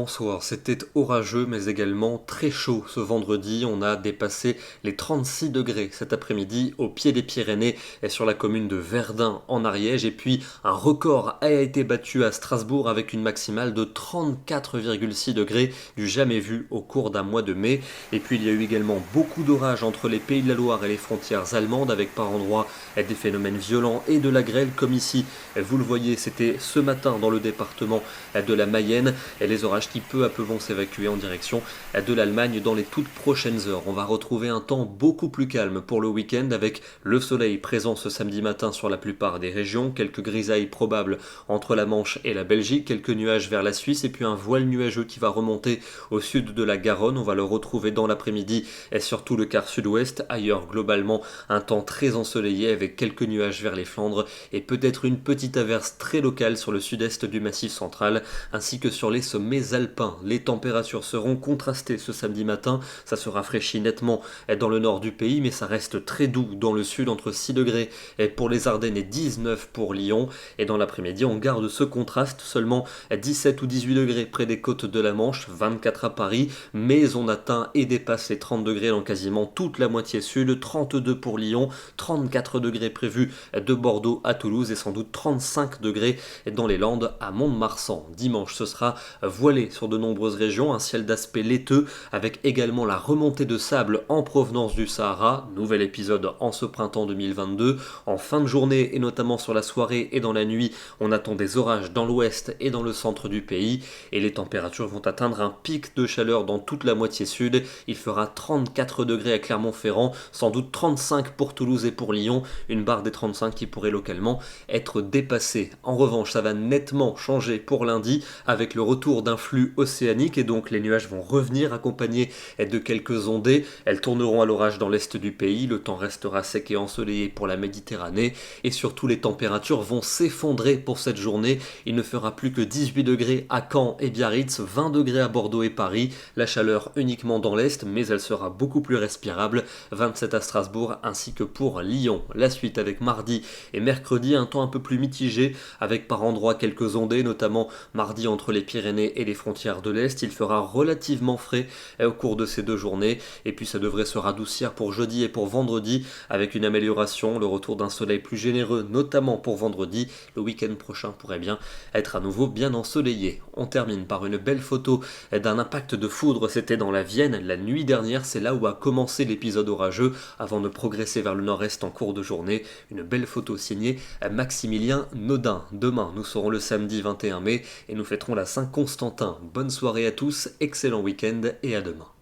bonsoir. C'était orageux mais également très chaud ce vendredi. On a dépassé les 36 degrés cet après-midi au pied des Pyrénées et sur la commune de Verdun en Ariège. Et puis un record a été battu à Strasbourg avec une maximale de 34,6 degrés du jamais vu au cours d'un mois de mai. Et puis il y a eu également beaucoup d'orages entre les Pays de la Loire et les frontières allemandes avec par endroits des phénomènes violents et de la grêle comme ici. Vous le voyez, c'était ce matin dans le département de la Mayenne et les orages qui peu à peu vont s'évacuer en direction de l'Allemagne dans les toutes prochaines heures. On va retrouver un temps beaucoup plus calme pour le week-end avec le soleil présent ce samedi matin sur la plupart des régions, quelques grisailles probables entre la Manche et la Belgique, quelques nuages vers la Suisse et puis un voile nuageux qui va remonter au sud de la Garonne. On va le retrouver dans l'après-midi et surtout le quart sud-ouest. Ailleurs, globalement, un temps très ensoleillé avec quelques nuages vers les Flandres et peut-être une petite averse très locale sur le sud-est du Massif central ainsi que sur les sommets alpins. Les températures seront contrastées ce samedi matin, ça se rafraîchit nettement dans le nord du pays mais ça reste très doux dans le sud entre 6 degrés pour les Ardennes et 19 pour Lyon et dans l'après-midi on garde ce contraste, seulement 17 ou 18 degrés près des côtes de la Manche, 24 à Paris, mais on atteint et dépasse les 30 degrés dans quasiment toute la moitié sud, 32 pour Lyon, 34 degrés prévus de Bordeaux à Toulouse et sans doute 35 degrés dans les Landes à Mont-de-Marsan. Dimanche, ce sera voilé sur de nombreuses régions, un ciel d'aspect laiteux avec également la remontée de sable en provenance du Sahara, nouvel épisode en ce printemps 2022. En fin de journée et notamment sur la soirée et dans la nuit, on attend des orages dans l'ouest et dans le centre du pays et les températures vont atteindre un pic de chaleur dans toute la moitié sud. Il fera 34 degrés à Clermont-Ferrand, sans doute 35 pour Toulouse et pour Lyon, une barre des 35 qui pourrait localement être dépassée. En revanche, ça va nettement changer pour lundi avec le retour d'un flux océanique et donc les nuages vont revenir accompagnés de quelques ondées. Elles tourneront à l'orage dans l'est du pays, le temps restera sec et ensoleillé pour la Méditerranée et surtout les températures vont s'effondrer pour cette journée. Il ne fera plus que 18 degrés à Caen et Biarritz, 20 degrés à Bordeaux et Paris, la chaleur uniquement dans l'est mais elle sera beaucoup plus respirable, 27 à Strasbourg ainsi que pour Lyon. La suite avec mardi et mercredi un temps un peu plus mitigé avec par endroits quelques ondées, notamment mardi entre les Pyrénées et les frontières de l'Est. Il fera relativement frais au cours de ces deux journées et puis ça devrait se radoucir pour jeudi et pour vendredi avec une amélioration, le retour d'un soleil plus généreux notamment pour vendredi. Le week-end prochain pourrait bien être à nouveau bien ensoleillé. On termine par une belle photo d'un impact de foudre, c'était dans la Vienne la nuit dernière, c'est là où a commencé l'épisode orageux avant de progresser vers le nord-est en cours de journée. Une belle photo signée Maximilien Nodin. Demain nous serons le samedi 21 mai et nous fêterons la Saint-Constantin. Bonne soirée à tous, excellent week-end et à demain.